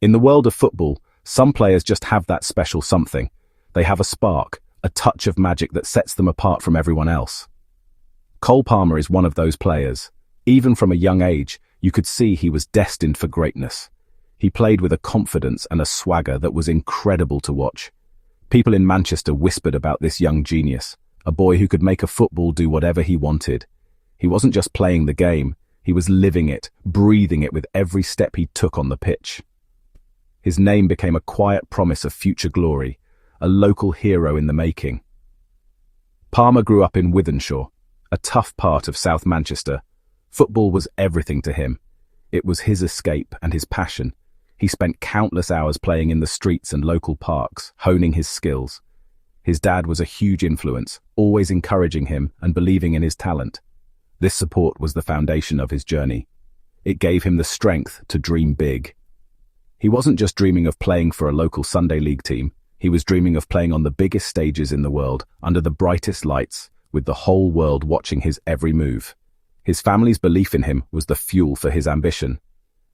In the world of football, some players just have that special something. They have a spark, a touch of magic that sets them apart from everyone else. Cole Palmer is one of those players. Even from a young age, you could see he was destined for greatness. He played with a confidence and a swagger that was incredible to watch. People in Manchester whispered about this young genius, a boy who could make a football do whatever he wanted. He wasn't just playing the game, he was living it, breathing it with every step he took on the pitch. His name became a quiet promise of future glory, a local hero in the making. Palmer grew up in Wythenshawe, a tough part of South Manchester. Football was everything to him. It was his escape and his passion. He spent countless hours playing in the streets and local parks, honing his skills. His dad was a huge influence, always encouraging him and believing in his talent. This support was the foundation of his journey. It gave him the strength to dream big. He wasn't just dreaming of playing for a local Sunday league team. He was dreaming of playing on the biggest stages in the world, under the brightest lights, with the whole world watching his every move. His family's belief in him was the fuel for his ambition.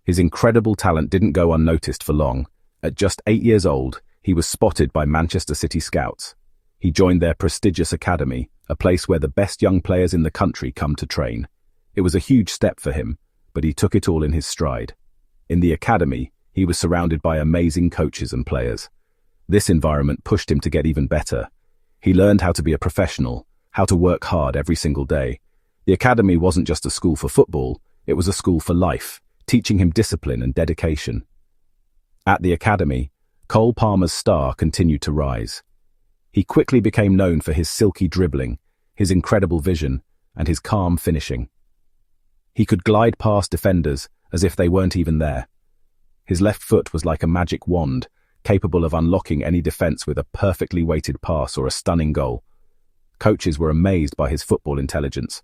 His incredible talent didn't go unnoticed for long. At just 8 years old, he was spotted by Manchester City scouts. He joined their prestigious academy, a place where the best young players in the country come to train. It was a huge step for him, but he took it all in his stride. In the academy, he was surrounded by amazing coaches and players. This environment pushed him to get even better. He learned how to be a professional, how to work hard every single day. The academy wasn't just a school for football, it was a school for life, teaching him discipline and dedication. At the academy, Cole Palmer's star continued to rise. He quickly became known for his silky dribbling, his incredible vision, and his calm finishing. He could glide past defenders as if they weren't even there. His left foot was like a magic wand, capable of unlocking any defense with a perfectly weighted pass or a stunning goal. Coaches were amazed by his football intelligence.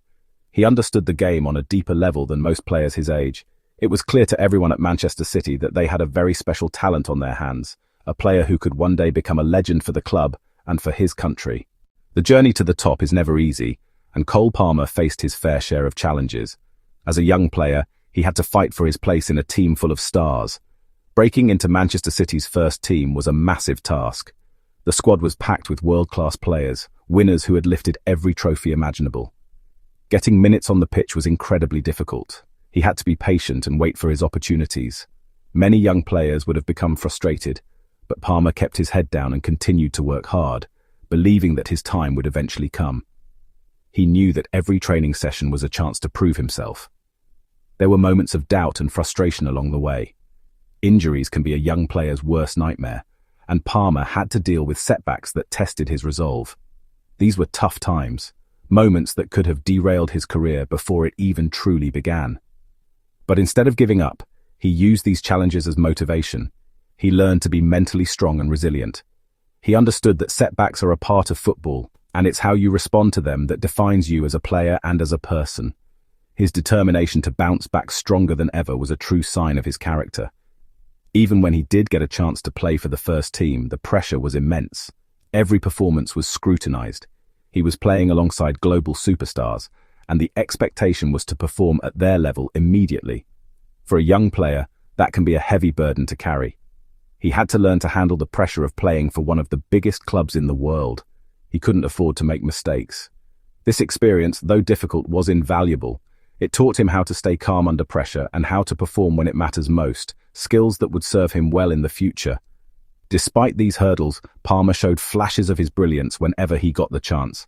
He understood the game on a deeper level than most players his age. It was clear to everyone at Manchester City that they had a very special talent on their hands, a player who could one day become a legend for the club and for his country. The journey to the top is never easy, and Cole Palmer faced his fair share of challenges. As a young player, he had to fight for his place in a team full of stars. Breaking into Manchester City's first team was a massive task. The squad was packed with world-class players, winners who had lifted every trophy imaginable. Getting minutes on the pitch was incredibly difficult. He had to be patient and wait for his opportunities. Many young players would have become frustrated, but Palmer kept his head down and continued to work hard, believing that his time would eventually come. He knew that every training session was a chance to prove himself. There were moments of doubt and frustration along the way. Injuries can be a young player's worst nightmare, and Palmer had to deal with setbacks that tested his resolve. These were tough times, moments that could have derailed his career before it even truly began. But instead of giving up, he used these challenges as motivation. He learned to be mentally strong and resilient. He understood that setbacks are a part of football, and it's how you respond to them that defines you as a player and as a person. His determination to bounce back stronger than ever was a true sign of his character. Even when he did get a chance to play for the first team, the pressure was immense. Every performance was scrutinized. He was playing alongside global superstars, and the expectation was to perform at their level immediately. For a young player, that can be a heavy burden to carry. He had to learn to handle the pressure of playing for one of the biggest clubs in the world. He couldn't afford to make mistakes. This experience, though difficult, was invaluable. It taught him how to stay calm under pressure and how to perform when it matters most, skills that would serve him well in the future. Despite these hurdles, Palmer showed flashes of his brilliance whenever he got the chance.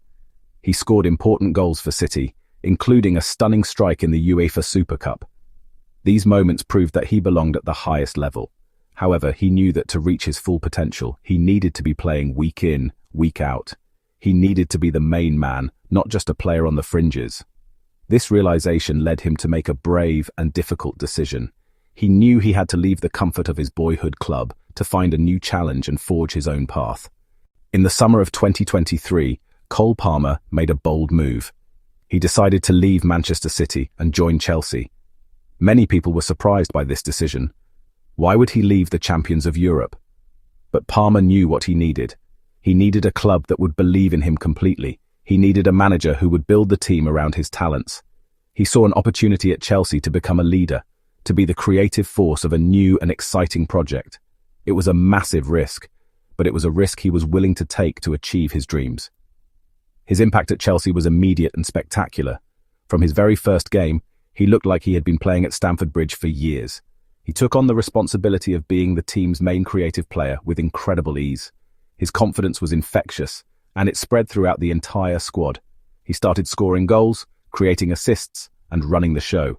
He scored important goals for City, including a stunning strike in the UEFA Super Cup. These moments proved that he belonged at the highest level. However, he knew that to reach his full potential, he needed to be playing week in, week out. He needed to be the main man, not just a player on the fringes. This realization led him to make a brave and difficult decision. He knew he had to leave the comfort of his boyhood club to find a new challenge and forge his own path. In the summer of 2023, Cole Palmer made a bold move. He decided to leave Manchester City and join Chelsea. Many people were surprised by this decision. Why would he leave the champions of Europe? But Palmer knew what he needed. He needed a club that would believe in him completely. He needed a manager who would build the team around his talents. He saw an opportunity at Chelsea to become a leader, to be the creative force of a new and exciting project. It was a massive risk, but it was a risk he was willing to take to achieve his dreams. His impact at Chelsea was immediate and spectacular. From his very first game, he looked like he had been playing at Stamford Bridge for years. He took on the responsibility of being the team's main creative player with incredible ease. His confidence was infectious, and it spread throughout the entire squad. He started scoring goals, creating assists, and running the show.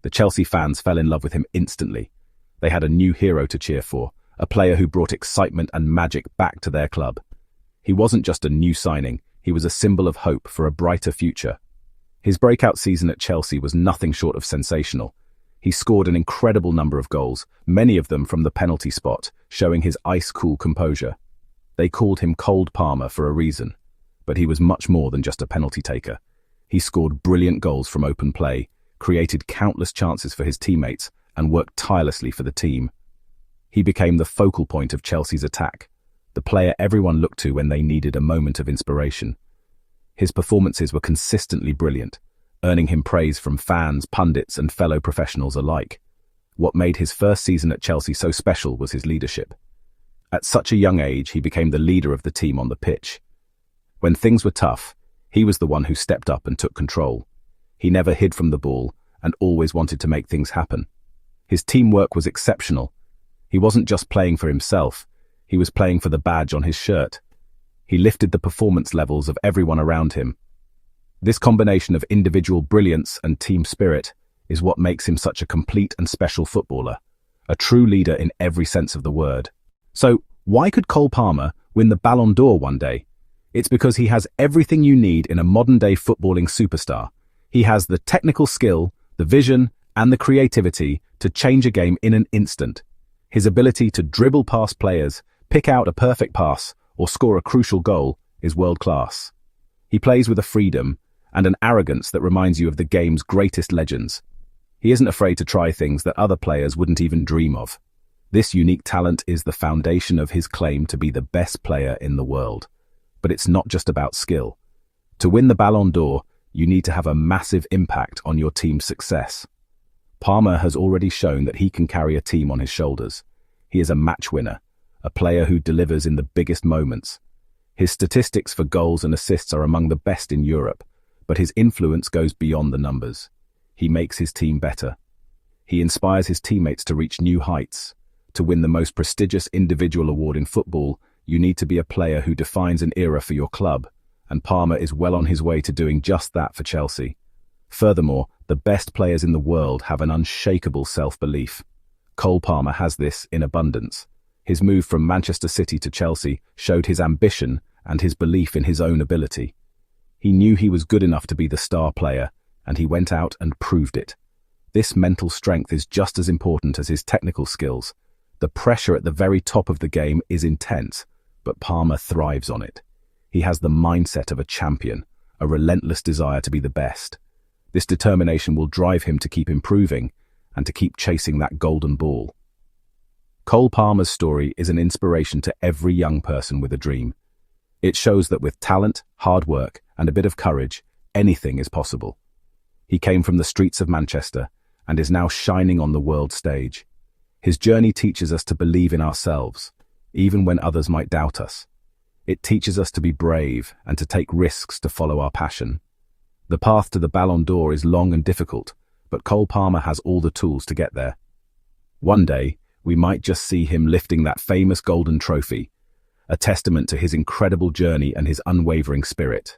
The Chelsea fans fell in love with him instantly. They had a new hero to cheer for, a player who brought excitement and magic back to their club. He wasn't just a new signing, he was a symbol of hope for a brighter future. His breakout season at Chelsea was nothing short of sensational. He scored an incredible number of goals, many of them from the penalty spot, showing his ice-cool composure. They called him Cold Palmer for a reason, but he was much more than just a penalty taker. He scored brilliant goals from open play, created countless chances for his teammates, and worked tirelessly for the team. He became the focal point of Chelsea's attack, the player everyone looked to when they needed a moment of inspiration. His performances were consistently brilliant, earning him praise from fans, pundits, and fellow professionals alike. What made his first season at Chelsea so special was his leadership. At such a young age, he became the leader of the team on the pitch. When things were tough, he was the one who stepped up and took control. He never hid from the ball and always wanted to make things happen. His teamwork was exceptional. He wasn't just playing for himself, he was playing for the badge on his shirt. He lifted the performance levels of everyone around him. This combination of individual brilliance and team spirit is what makes him such a complete and special footballer, a true leader in every sense of the word. So, why could Cole Palmer win the Ballon d'Or one day? It's because he has everything you need in a modern-day footballing superstar. He has the technical skill, the vision, and the creativity to change a game in an instant. His ability to dribble past players, pick out a perfect pass, or score a crucial goal is world-class. He plays with a freedom and an arrogance that reminds you of the game's greatest legends. He isn't afraid to try things that other players wouldn't even dream of. This unique talent is the foundation of his claim to be the best player in the world. But it's not just about skill. To win the Ballon d'Or, you need to have a massive impact on your team's success. Palmer has already shown that he can carry a team on his shoulders. He is a match winner, a player who delivers in the biggest moments. His statistics for goals and assists are among the best in Europe, but his influence goes beyond the numbers. He makes his team better. He inspires his teammates to reach new heights. To win the most prestigious individual award in football, you need to be a player who defines an era for your club, and Palmer is well on his way to doing just that for Chelsea. Furthermore, the best players in the world have an unshakable self-belief. Cole Palmer has this in abundance. His move from Manchester City to Chelsea showed his ambition and his belief in his own ability. He knew he was good enough to be the star player, and he went out and proved it. This mental strength is just as important as his technical skills. The pressure at the very top of the game is intense, but Palmer thrives on it. He has the mindset of a champion, a relentless desire to be the best. This determination will drive him to keep improving and to keep chasing that golden ball. Cole Palmer's story is an inspiration to every young person with a dream. It shows that with talent, hard work, and a bit of courage, anything is possible. He came from the streets of Manchester and is now shining on the world stage. His journey teaches us to believe in ourselves, even when others might doubt us. It teaches us to be brave and to take risks to follow our passion. The path to the Ballon d'Or is long and difficult, but Cole Palmer has all the tools to get there. One day, we might just see him lifting that famous golden trophy, a testament to his incredible journey and his unwavering spirit.